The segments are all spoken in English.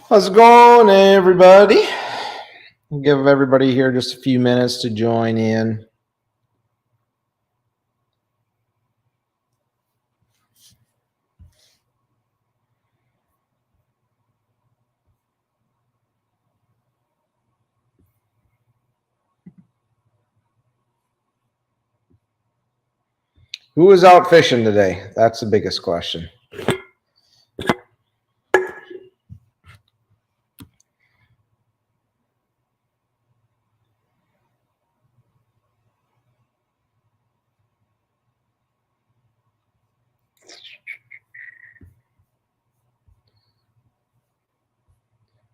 How's it going, everybody? I'll give everybody here just a few minutes to join in. Who is out fishing today? That's the biggest question.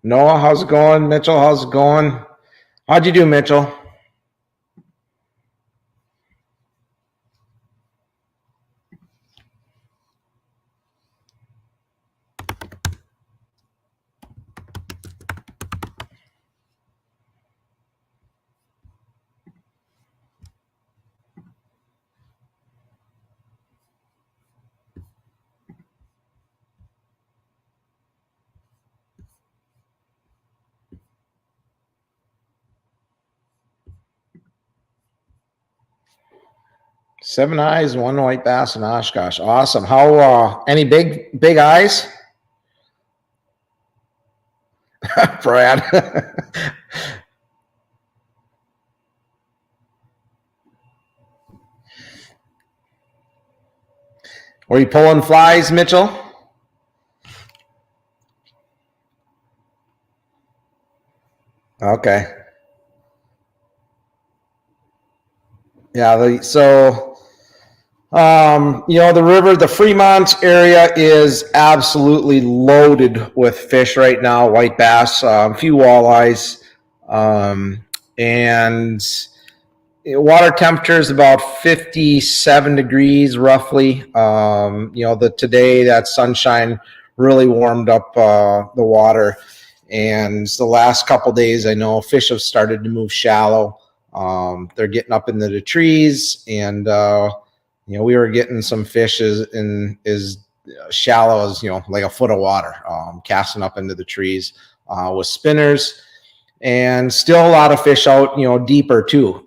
Noah, how's it going? Mitchell, how's it going? How'd you do, Mitchell? Seven eyes, one white bass, and Oshkosh. Awesome. How? Any big eyes? Brad. Were you pulling flies, Mitchell? Okay. Yeah. The river, the Fremont area is absolutely loaded with fish right now. White bass, a few walleyes, and water temperature is about 57 degrees roughly. Today that sunshine really warmed up the water, and the last couple days I know fish have started to move shallow. They're getting up into the trees, and we were getting some fish as shallow as like a foot of water, casting up into the trees with spinners. And still a lot of fish out, deeper too.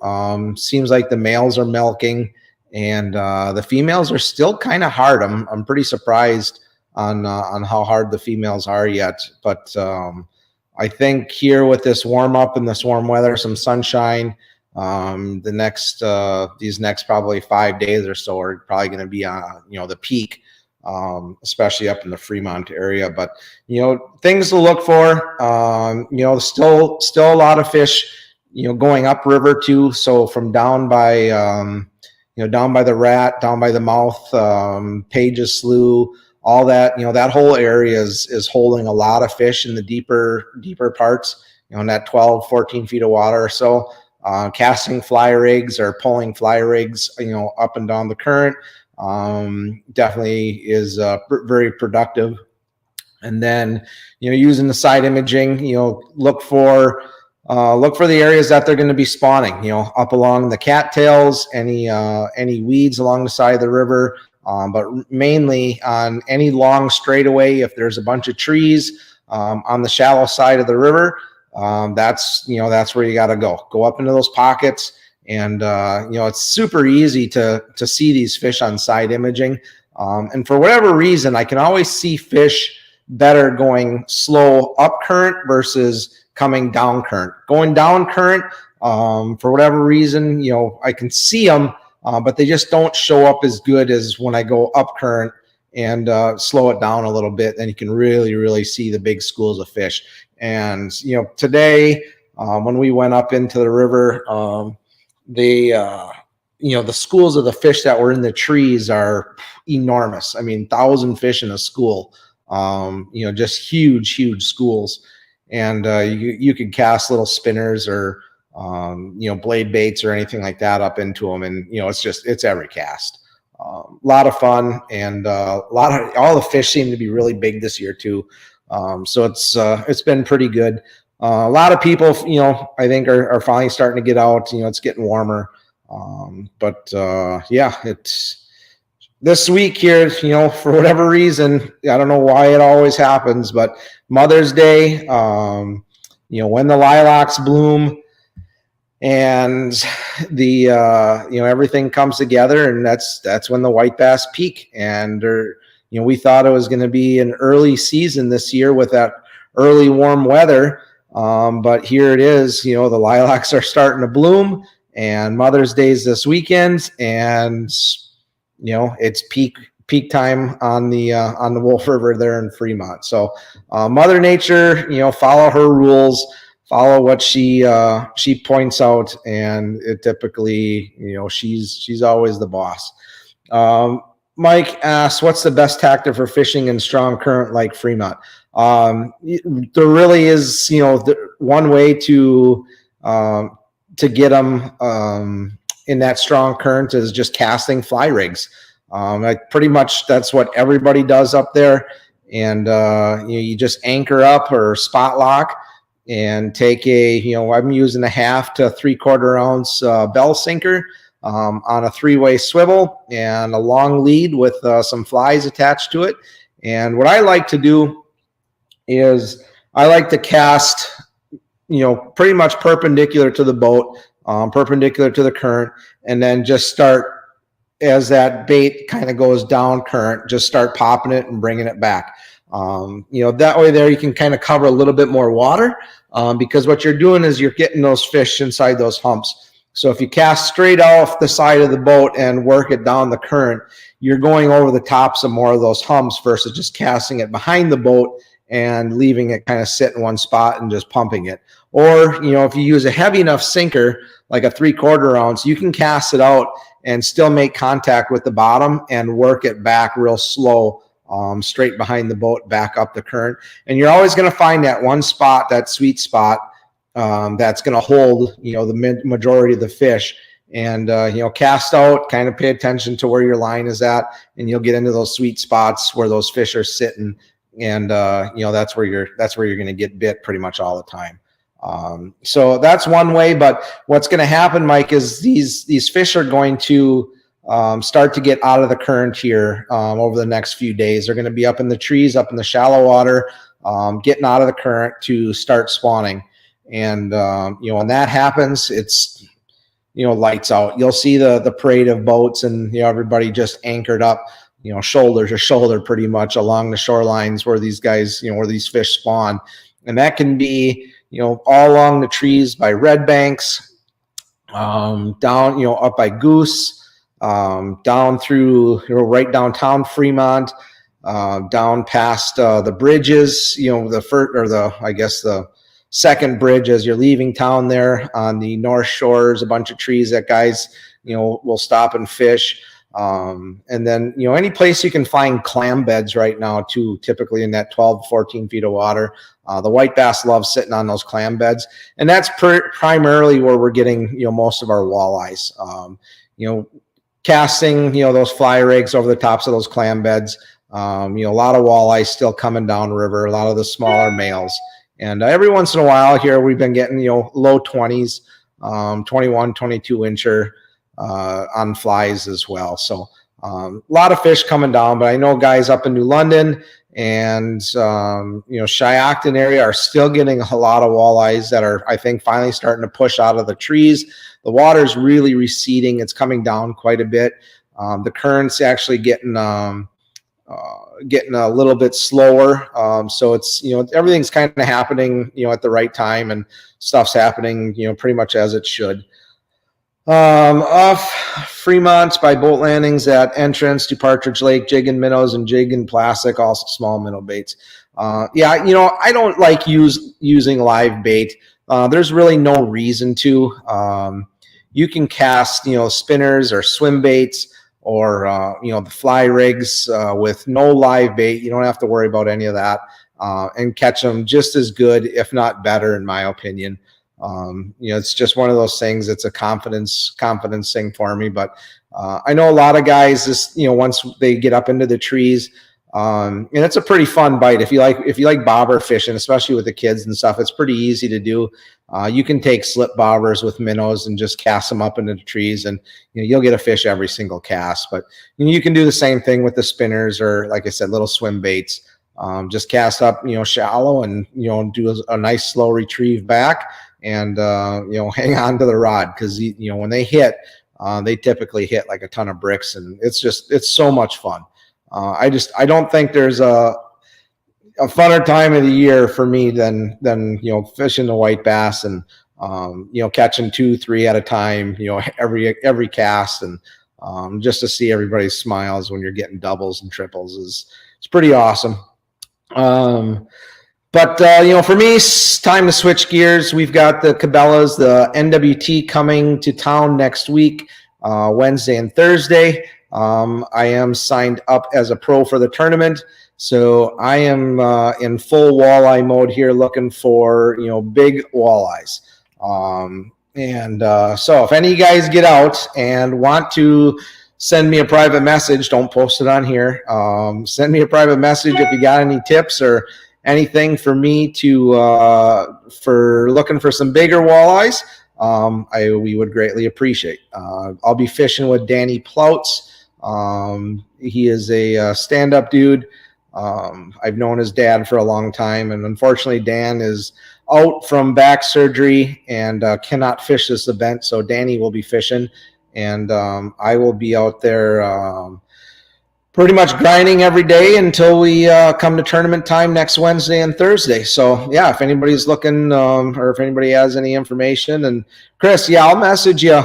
Seems like the males are milking, and the females are still kind of hard. I'm pretty surprised on how hard the females are yet. But I think here with this warm up and this warm weather, some sunshine, these next probably 5 days or so are probably going to be the peak. Especially up in the Fremont area. But things to look for. Still a lot of fish. Going upriver too. So from down by down by the Rat, down by the Mouth, Pages Slough, all that. That whole area is holding a lot of fish in the deeper parts. In that 12, 14 feet of water or so. Casting fly rigs or pulling fly rigs. Up and down the current. Definitely is very productive. And then using the side imaging, look for the areas that they're going to be spawning, up along the cattails, any weeds along the side of the river, but mainly on any long straightaway. If there's a bunch of trees on the shallow side of the river, that's where you got to go up into those pockets. And it's super easy to see these fish on side imaging, and for whatever reason I can always see fish better going slow up current versus coming down current. Going down current, for whatever reason, I can see them, but they just don't show up as good as when I go up current and slow it down a little bit. Then you can really see the big schools of fish. And today when we went up into the river, the schools of the fish that were in the trees are enormous. I mean, 1,000 fish in a school, just huge schools. And you could cast little spinners or blade baits or anything like that up into them, and it's every cast. A lot of fun, and all the fish seem to be really big this year too. So it's been pretty good. A lot of people, I think are finally starting to get out. It's getting warmer. But it's this week here, for whatever reason, I don't know why it always happens, but Mother's Day, when the lilacs bloom and the everything comes together, and that's when the white bass peak. And we thought it was going to be an early season this year with that early warm weather, but here it is. The lilacs are starting to bloom, and Mother's Day is this weekend, and it's peak time on the Wolf River there in Fremont. So Mother Nature, follow her rules, follow what she points out, and it typically, she's always the boss. Mike asks, what's the best tactic for fishing in strong current like Fremont? There really is, one way to get them in that strong current is just casting fly rigs. Pretty much that's what everybody does up there. And you just anchor up or spot lock and take I'm using a 1/2 to 3/4 ounce bell sinker on a 3-way swivel and a long lead with some flies attached to it. And what I like to do is I like to cast, pretty much perpendicular to the boat, perpendicular to the current, and then just start, as that bait kind of goes down current, just start popping it and bringing it back. That way there you can kind of cover a little bit more water, because what you're doing is you're getting those fish inside those humps. So if you cast straight off the side of the boat and work it down the current, you're going over the tops of more of those humps versus just casting it behind the boat and leaving it kind of sit in one spot and just pumping it. Or, if you use a heavy enough sinker, like a 3/4 ounce, you can cast it out and still make contact with the bottom and work it back real slow, straight behind the boat, back up the current. And you're always going to find that one spot, that sweet spot, that's going to hold, the majority of the fish. And, cast out, kind of pay attention to where your line is at, and you'll get into those sweet spots where those fish are sitting. And, that's where you're going to get bit pretty much all the time. So that's one way, but what's going to happen, Mike, is these fish are going to start to get out of the current here over the next few days. They're going to be up in the trees, up in the shallow water, getting out of the current to start spawning. And, when that happens, it's, lights out. You'll see the parade of boats and, everybody just anchored up, shoulder to shoulder pretty much along the shorelines where these guys, where these fish spawn. And that can be, all along the trees by red banks, down, up by Goose, down through, right downtown Fremont, down past the bridges, the second bridge as you're leaving town there on the North Shore. There's a bunch of trees that guys, will stop and fish. And then, any place you can find clam beds right now too, typically in that 12, 14 feet of water. The white bass love sitting on those clam beds. And that's primarily where we're getting, most of our walleyes. Casting, those fly rigs over the tops of those clam beds. A lot of walleyes still coming down river, a lot of the smaller males. And every once in a while here, we've been getting, low 20s, 21, 22 incher on flies as well. So a lot of fish coming down, but I know guys up in New London and, Shiocton area are still getting a lot of walleyes that are, I think, finally starting to push out of the trees. The water's really receding. It's coming down quite a bit. The current's actually getting a little bit slower. So it's, everything's kind of happening, at the right time, and stuff's happening, pretty much as it should. Off Fremont by boat landings at entrance to Partridge Lake, jigging minnows and jigging plastic, also small minnow baits. I don't like using live bait. There's really no reason to. You can cast, spinners or swim baits or, the fly rigs with no live bait. You don't have to worry about any of that, and catch them just as good, if not better, in my opinion. It's just one of those things. It's a confidence thing for me. But I know a lot of guys, just, once they get up into the trees, And it's a pretty fun bite. If you like bobber fishing, especially with the kids and stuff, it's pretty easy to do. You can take slip bobbers with minnows and just cast them up into the trees, and you'll get a fish every single cast. But you can do the same thing with the spinners, or like I said, little swim baits. Just cast up, shallow, and do a nice slow retrieve back, and hang on to the rod, because when they hit, they typically hit like a ton of bricks, and it's so much fun. I don't think there's a funner time of the year for me than fishing the white bass, and catching 2-3 at a time, every cast, and just to see everybody's smiles when you're getting doubles and triples it's pretty awesome. But for me, it's time to switch gears. We've got the Cabela's, the NWT coming to town next week, Wednesday and Thursday. I am signed up as a pro for the tournament, so I am in full walleye mode here, looking for big walleyes. So if any of you guys get out and want to send me a private message, don't post it on here. Send me a private message if you got any tips or anything for me to for looking for some bigger walleyes. We would greatly appreciate. I'll be fishing with Danny Ploutz. He is a stand-up dude. I've known his dad for a long time, and unfortunately Dan is out from back surgery and cannot fish this event, so Danny will be fishing, and I will be out there pretty much grinding every day until we come to tournament time next Wednesday and Thursday. So yeah, if anybody's looking or if anybody has any information, and Chris, yeah, I'll message you.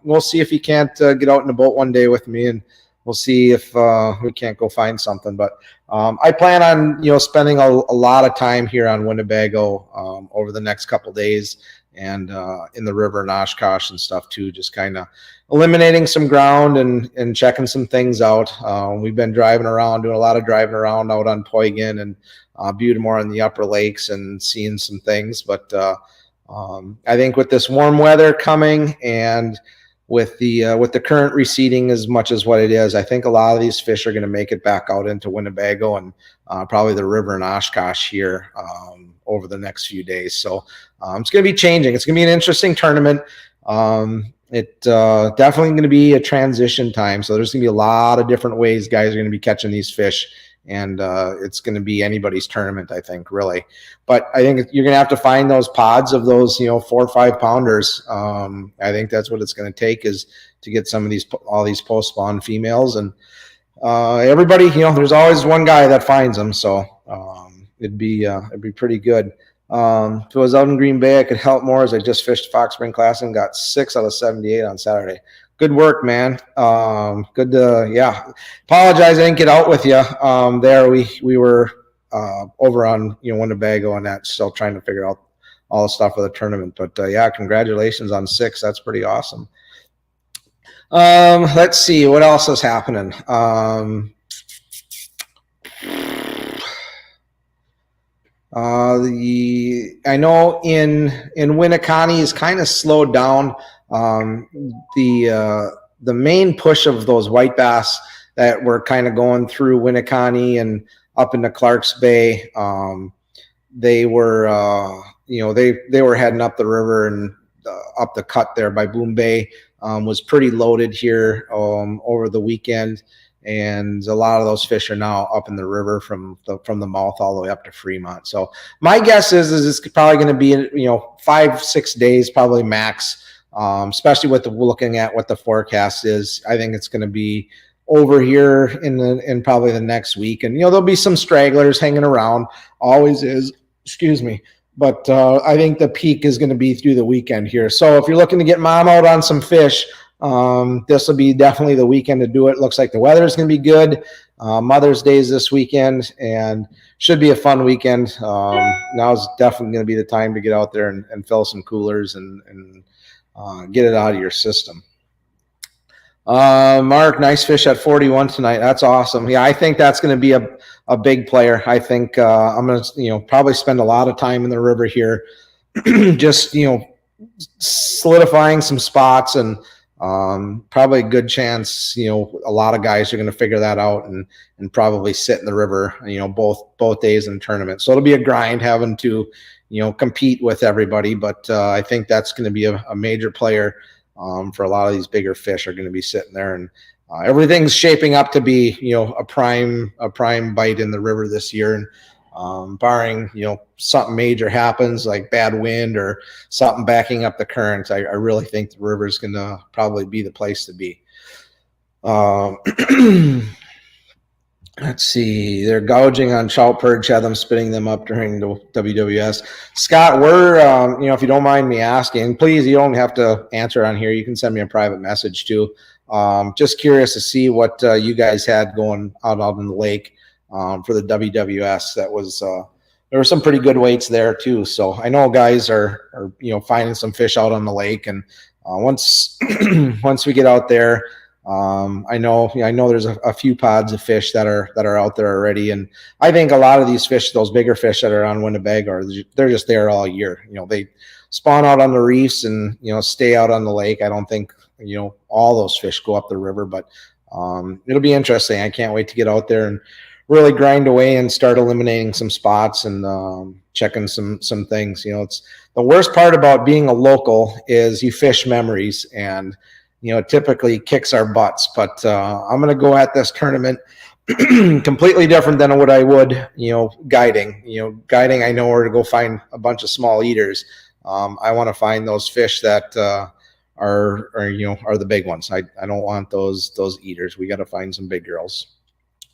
We'll see if you can't get out in the boat one day with me, and we'll see if we can't go find something. But I plan on spending a lot of time here on Winnebago over the next couple days, and in the river in Oshkosh and stuff too, just kind of eliminating some ground and checking some things out. We've been driving around, doing a lot of driving around out on Poygan and Butamore and the upper lakes, and seeing some things. But I think with this warm weather coming, and with the current receding as much as what it is, I think a lot of these fish are going to make it back out into Winnebago and probably the river in Oshkosh here over the next few days. So it's going to be changing. It's going to be an interesting tournament. It definitely going to be a transition time. So there's going to be a lot of different ways guys are going to be catching these fish. And it's going to be anybody's tournament, I think, really. But I think you're going to have to find those pods of those, 4 or 5 pounders. I think that's what it's going to take, is to get all these post-spawn females. And everybody, there's always one guy that finds them. So it'd be pretty good. If it was out in Green Bay, I could help more, as I just fished Fox Spring Classic and got 6 out of 78 on Saturday. Good work, man. Good to, yeah. Apologize I didn't get out with you there. We were over on Winnebago and that, still trying to figure out all the stuff for the tournament. But yeah, congratulations on 6. That's pretty awesome. Let's see what else is happening. I know in Winneconne is kind of slowed down. The main push of those white bass that were kind of going through Winneconne and up into Clarks Bay, they were they were heading up the river and up the cut there by Boom Bay. Was pretty loaded here over the weekend, and a lot of those fish are now up in the river from the mouth all the way up to Fremont. So my guess is it's probably going to be 5-6 days probably max. Especially looking at what the forecast is. I think it's going to be over here in probably the next week, and there'll be some stragglers hanging around. Always is. Excuse me. But I think the peak is going to be through the weekend here. So if you're looking to get mom out on some fish, this will be definitely the weekend to do it. Looks like the weather is going to be good. Mother's Day is this weekend, and should be a fun weekend. Now's definitely going to be the time to get out there and fill some coolers and get it out of your system. Mark, nice fish at 41 tonight. That's awesome. Yeah, I think that's going to be a big player. I think I'm going to probably spend a lot of time in the river here, just solidifying some spots and probably a good chance, a lot of guys are going to figure that out and probably sit in the river, both days in the tournament. So it'll be a grind having to, compete with everybody. But I think that's going to be a major player for a lot of these bigger fish are going to be sitting there, and everything's shaping up to be, a prime bite in the river this year. And barring, something major happens like bad wind or something backing up the currents, I really think the river is going to probably be the place to be. Let's see. They're gouging on trout perch, had them spitting them up during the WWS. Scott, we're, if you don't mind me asking, please, you don't have to answer on here. You can send me a private message too. Just curious to see what you guys had going out in the lake for the WWS. That was there were some pretty good weights there too. So I know guys are finding some fish out on the lake, and once once we get out there, I know there's a few pods of fish that are out there already, and I think a lot of these fish, those bigger fish that are on Winnebago, they're just there all year. They spawn out on the reefs and stay out on the lake. I don't think all those fish go up the river, but it'll be interesting. I can't wait to get out there and really grind away and start eliminating some spots and checking some things. It's the worst part about being a local is you fish memories, and it typically kicks our butts. But I'm going to go at this tournament completely different than what I would, guiding. Guiding, I know where to go find a bunch of small eaters. I want to find those fish that are the big ones. I don't want those eaters. We got to find some big girls.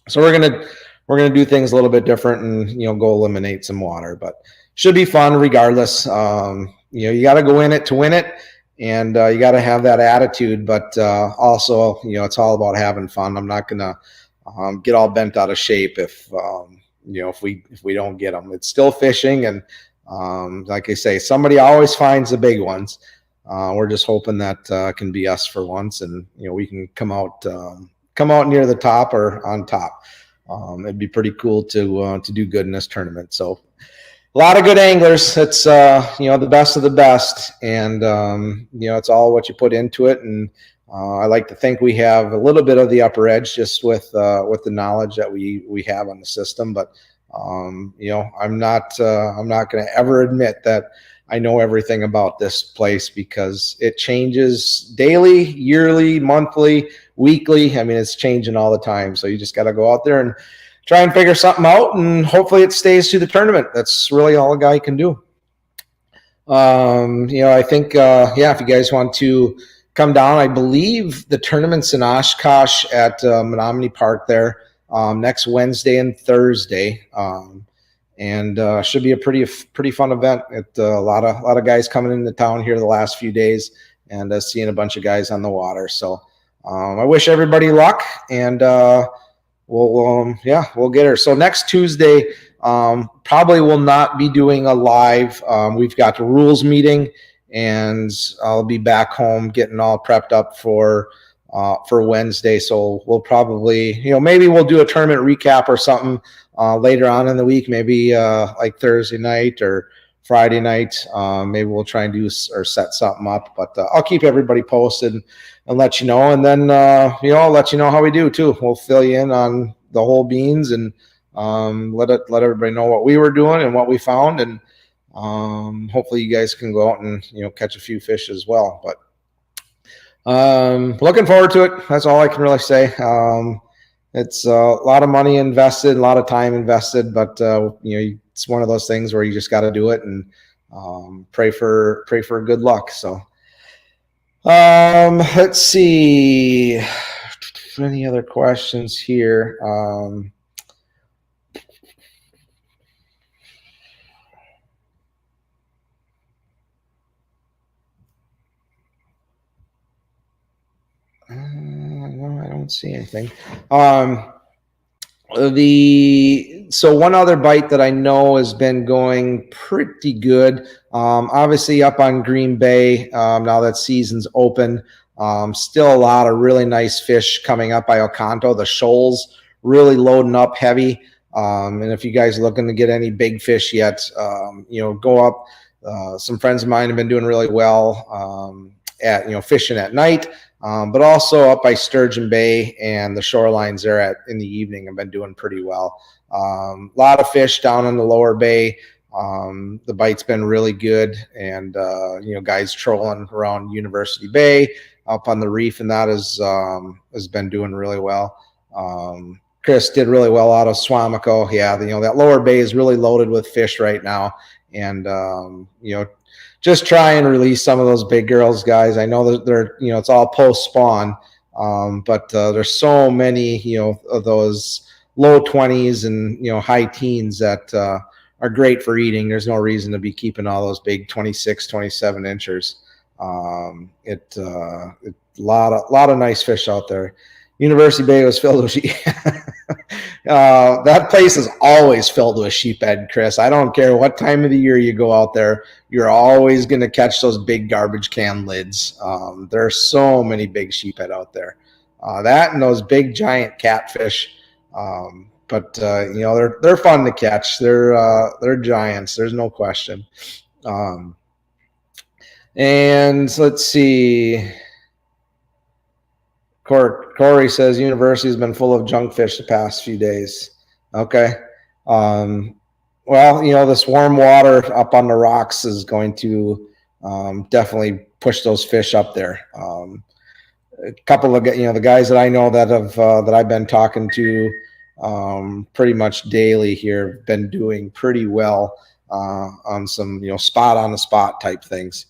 So we're gonna do things a little bit different and go eliminate some water, but should be fun regardless. You got to go in it to win it, and you got to have that attitude. But also, it's all about having fun. I'm not gonna get all bent out of shape if we don't get them. It's still fishing, and like I say, somebody always finds the big ones. We're just hoping that can be us for once, and we can come out near the top or on top. It'd be pretty cool to do good in this tournament. So a lot of good anglers. It's the best of the best, and it's all what you put into it. And I like to think we have a little bit of the upper edge just with the knowledge that we have on the system. But I'm not going to ever admit that I know everything about this place, because it changes daily, yearly, monthly, weekly. I mean, it's changing all the time. So you just got to go out there and try and figure something out, and hopefully it stays to the tournament. That's really all a guy can do. I think, if you guys want to come down, I believe the tournament's in Oshkosh at Menominee Park there next Wednesday and Thursday. And should be a pretty fun event. A lot of guys coming into town here the last few days, and seeing a bunch of guys on the water. So I wish everybody luck, and we'll get her. So next Tuesday, probably will not be doing a live. We've got the rules meeting, and I'll be back home getting all prepped up for Wednesday. So we'll probably, maybe we'll do a tournament recap or something later on in the week, maybe like Thursday night or Friday night. Maybe we'll try and do or set something up, but I'll keep everybody posted and let you know. And then, I'll let you know how we do too. We'll fill you in on the whole beans, and let everybody know what we were doing and what we found. And hopefully you guys can go out and, catch a few fish as well. But looking forward to it. That's all I can really say. It's a lot of money invested, a lot of time invested, but it's one of those things where you just got to do it and pray for good luck. So let's see, any other questions here? No, I don't see anything. So one other bite that I know has been going pretty good. Obviously up on Green Bay, now that season's open, still a lot of really nice fish coming up by Oconto. The shoals really loading up heavy. And if you guys are looking to get any big fish yet, go up. Some friends of mine have been doing really well at fishing at night. But also up by Sturgeon Bay and the shorelines there in the evening have been doing pretty well. A lot of fish down in the lower bay. The bite's been really good, and guys trolling around University Bay up on the reef, and that has been doing really well. Chris did really well out of Swamico. Yeah, that lower bay is really loaded with fish right now, and just try and release some of those big girls, guys. I know that they're it's all post spawn, but there's so many of those low 20s and high teens that are great for eating. There's no reason to be keeping all those big 26, 27 inchers. A lot of nice fish out there. University Bay was filled with sheep. That place is always filled with sheephead, Chris. I don't care what time of the year you go out there, you're always going to catch those big garbage can lids. There are so many big sheephead out there. That and those big giant catfish. But they're fun to catch. They're giants. There's no question. And let's see. Corey says University has been full of junk fish the past few days. Okay. Well, this warm water up on the rocks is going to definitely push those fish up there. A couple of the guys that I know that I've been talking to pretty much daily here have been doing pretty well on some spot on the spot type things.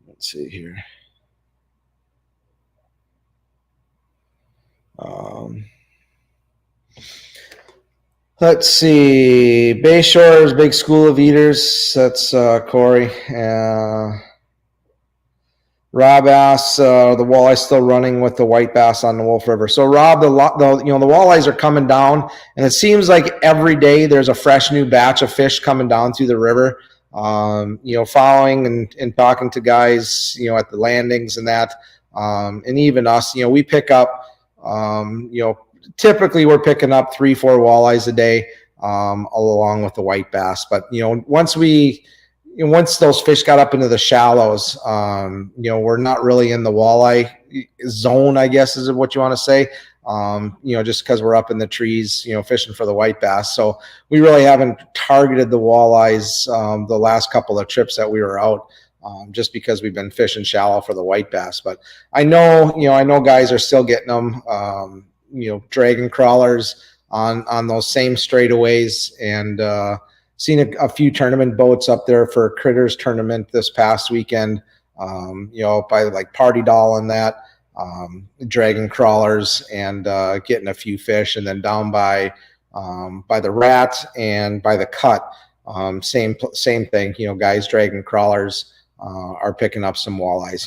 Let's see here. Let's see. Bayshore's Big School of Eaters. That's Corey. Rob asks, the walleye still running with the white bass on the Wolf River. So Rob, the walleyes are coming down, and it seems like every day there's a fresh new batch of fish coming down through the river. Following and talking to guys, at the landings and that, and even us, we pick up, typically we're picking up 3-4 walleyes a day, along with the white bass. But, once those fish got up into the shallows, we're not really in the walleye zone, I guess is what you want to say. Just because we're up in the trees, fishing for the white bass. So we really haven't targeted the walleyes the last couple of trips that we were out, just because we've been fishing shallow for the white bass. But I know guys are still getting them, dragon crawlers on those same straightaways, and seen a few tournament boats up there for a critters tournament this past weekend, by like Party Doll and that, dragon crawlers and getting a few fish. And then down by the Rat and by the Cut, same thing, guys dragon crawlers are picking up some walleyes.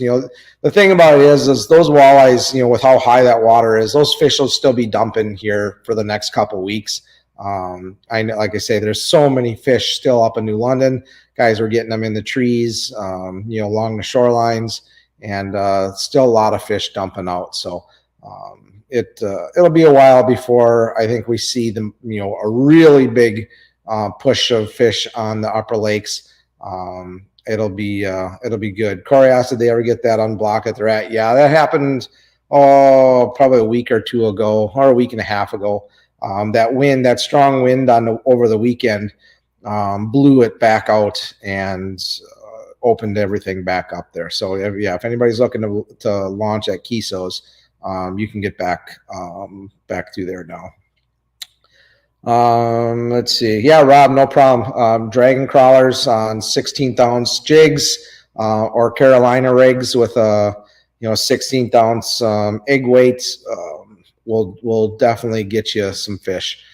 The thing about it is those walleyes, with how high that water is, those fish will still be dumping here for the next couple weeks. I know, like I say, there's so many fish still up in New London. Guys were getting them in the trees, along the shorelines, and still a lot of fish dumping out. So it'll be a while before I think we see them, a really big push of fish on the upper lakes. It'll be good. Corey asked, did they ever get that unblock at the Rat? Yeah, that happened probably a week or two ago, or a week and a half ago. That strong wind over the weekend blew it back out and opened everything back up there. So yeah, if anybody's looking to launch at Kiso's, you can get back through there now. Let's see. Yeah, Rob, no problem. Dragon crawlers on 16th ounce jigs, or Carolina rigs with a 16th ounce egg weight. Will definitely get you some fish.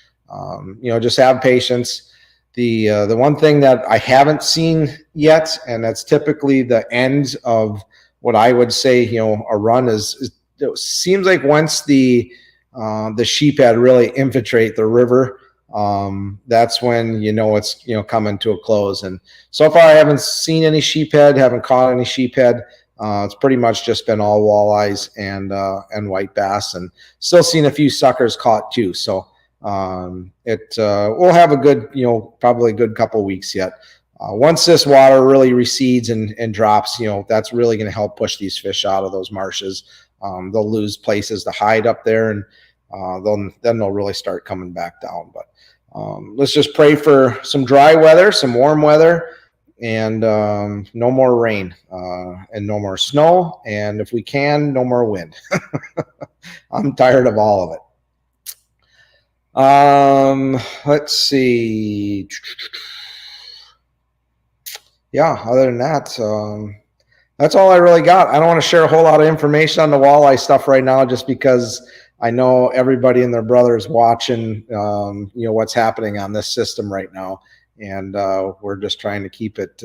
Just have patience. The one thing that I haven't seen yet, and that's typically the end of what I would say, a run is it seems like once the sheephead really infiltrate the river, that's when it's coming to a close. And so far I haven't seen any sheephead, haven't caught any sheephead. It's pretty much just been all walleyes and white bass, and still seeing a few suckers caught too. So we'll have a good, probably a good couple weeks yet. Once this water really recedes and drops, that's really going to help push these fish out of those marshes. they'll lose places to hide up there, and then they'll really start coming back down. But let's just pray for some dry weather, some warm weather, and no more rain, and no more snow, and if we can, no more wind. I'm tired of all of it. Let's see. Yeah, other than that, that's all I really got. I don't want to share a whole lot of information on the walleye stuff right now, just because I know everybody and their brother is watching, what's happening on this system right now. And we're just trying to keep it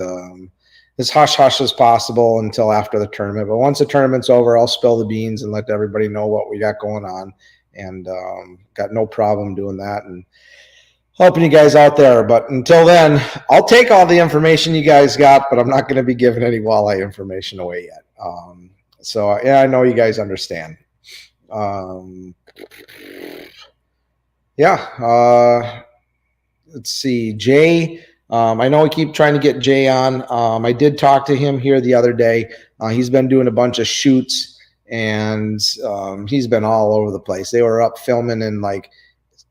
as hush-hush as possible until after the tournament. But once the tournament's over, I'll spill the beans and let everybody know what we got going on. And got no problem doing that and helping you guys out there. But until then, I'll take all the information you guys got, but I'm not going to be giving any walleye information away yet. So yeah, I know you guys understand. Let's see, Jay. I know we keep trying to get Jay on. I did talk to him here the other day. He's been doing a bunch of shoots, and he's been all over the place. They were up filming in like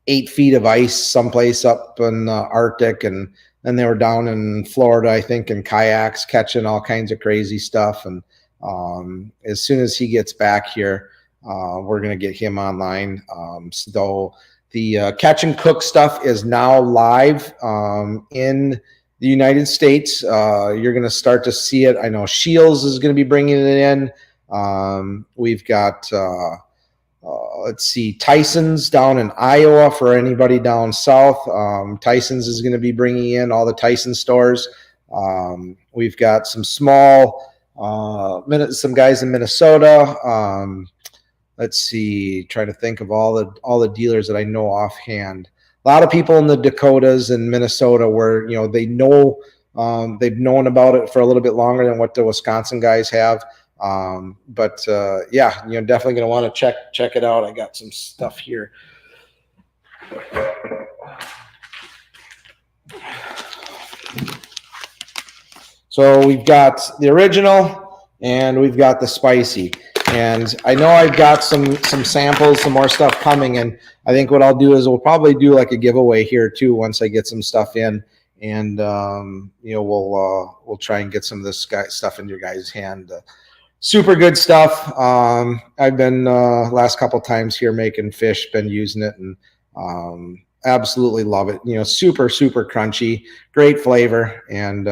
8 feet of ice someplace up in the Arctic, and then they were down in Florida, I think, in kayaks catching all kinds of crazy stuff. And as soon as he gets back here, we're going to get him online. So the catch and cook stuff is now live in the United States. You're going to start to see it. I know Shields is going to be bringing it in. We've got, let's see, Tyson's down in Iowa for anybody down south. Tyson's is going to be bringing in all the Tyson stores. We've got some small, some guys in Minnesota. Let's see, trying to think of all the dealers that I know offhand. A lot of people in the Dakotas and Minnesota where, they know, they've known about it for a little bit longer than what the Wisconsin guys have. But yeah, definitely going to want to check it out. I got some stuff here. So we've got the original and we've got the spicy. And I know I've got some samples, some more stuff coming. And I think what I'll do is we'll probably do like a giveaway here too once I get some stuff in. And we'll try and get some of this stuff in your guys' hand. Super good stuff. I've been last couple times here making fish, been using it, and absolutely love it. Super crunchy, great flavor, and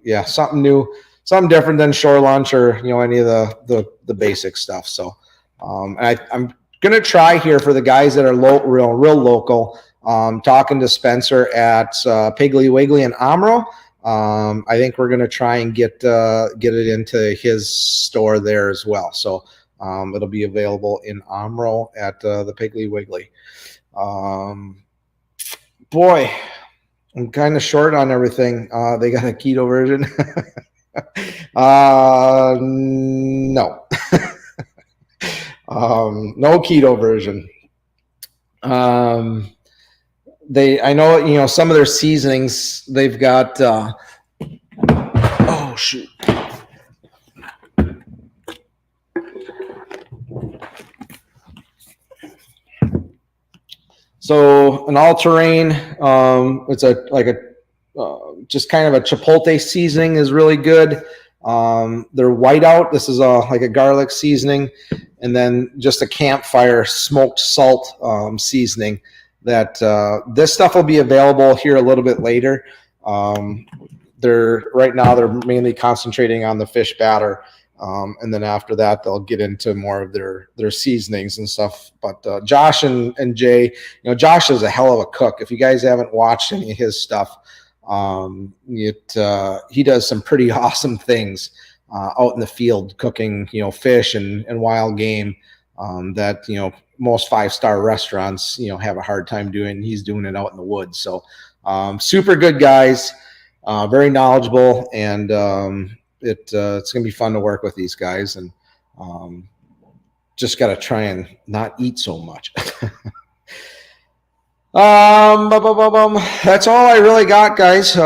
yeah, something new, something different than shore lunch or any of the basic stuff. So I'm gonna try here for the guys that are real local. Talking to Spencer at Piggly Wiggly in Omro. I think we're going to try and get it into his store there as well. So it'll be available in Omro at the Piggly Wiggly. Boy, I'm kind of short on everything. They got a keto version. No. No keto version. I know, some of their seasonings, they've got, oh, shoot. So an all-terrain, it's just kind of a chipotle seasoning is really good. Their whiteout, this is like a garlic seasoning, and then just a campfire smoked salt seasoning. That this stuff will be available here a little bit later. Right now they're mainly concentrating on the fish batter, and then after that they'll get into more of their seasonings and stuff. But Josh and Jay, Josh is a hell of a cook. If you guys haven't watched any of his stuff, he does some pretty awesome things out in the field cooking, fish and wild game that most 5-star restaurants, have a hard time doing. He's doing it out in the woods. So super good guys, very knowledgeable, and it's going to be fun to work with these guys, and just got to try and not eat so much. That's all I really got, guys.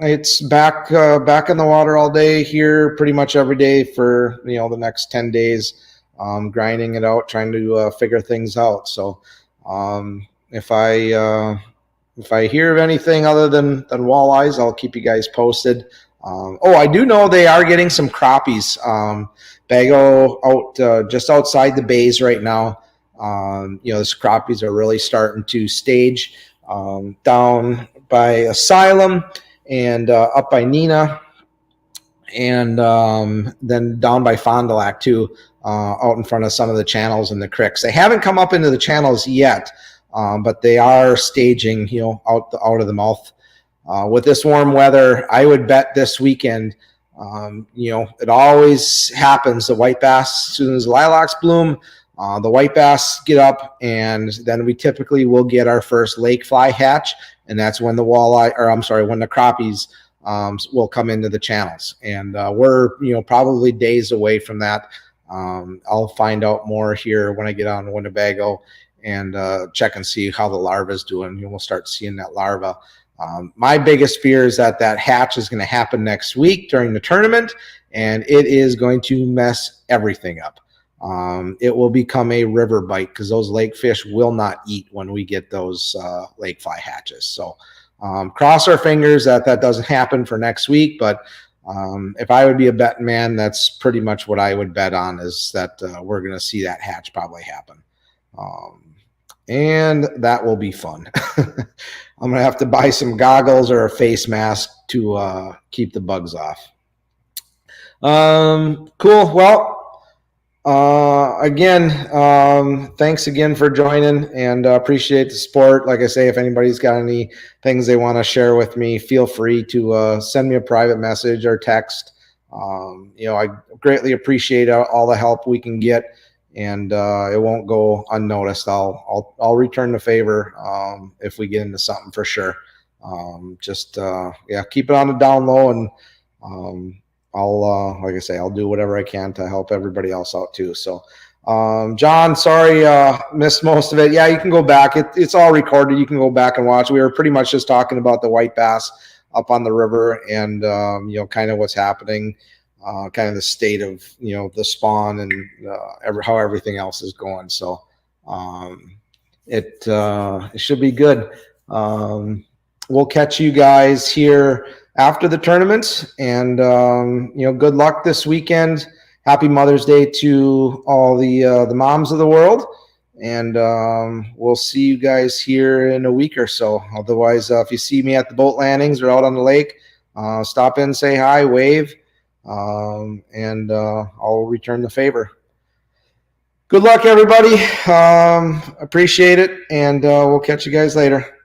It's back in the water all day here, pretty much every day for, the next 10 days. grinding it out, trying to figure things out. So if I hear of anything other than walleyes, I'll keep you guys posted. I do know they are getting some crappies. Bago out just outside the bays right now. Those crappies are really starting to stage down by Asylum and up by Nina, and then down by Fond du Lac too, out in front of some of the channels and the creeks. They haven't come up into the channels yet, but they are staging, out of the mouth. With this warm weather, I would bet this weekend, it always happens. The white bass, as soon as lilacs bloom, the white bass get up, and then we typically will get our first lake fly hatch, and that's when the when the crappies will come into the channels. And we're, probably days away from that. I'll find out more here when I get on Winnebago and check and see how the larva is doing. We'll start seeing that larva. My biggest fear is that hatch is going to happen next week during the tournament, and it is going to mess everything up. It will become a river bite because those lake fish will not eat when we get those lake fly hatches. So cross our fingers that doesn't happen for next week. But if I would be a betting man, that's pretty much what I would bet on, is that we're going to see that hatch probably happen. And that will be fun. I'm going to have to buy some goggles or a face mask to keep the bugs off. Cool. Well, again, thanks again for joining, and appreciate the support. Like I say, if anybody's got any things they want to share with me, feel free to send me a private message or text. I greatly appreciate all the help we can get, and it won't go unnoticed. I'll return the favor if we get into something, for sure. Keep it on the down low, and I'll like I say, I'll do whatever I can to help everybody else out too. So John, sorry, missed most of it. Yeah, you can go back. It's all recorded. You can go back and watch. We were pretty much just talking about the white bass up on the river, and kind of what's happening, kind of the state of the spawn, and how everything else is going. So it should be good. We'll catch you guys here after the tournament, and good luck this weekend. Happy Mother's Day to all the moms of the world, and we'll see you guys here in a week or so. Otherwise, if you see me at the boat landings or out on the lake, stop in, say hi, wave, and I'll return the favor. Good luck, everybody. Appreciate it, and we'll catch you guys later.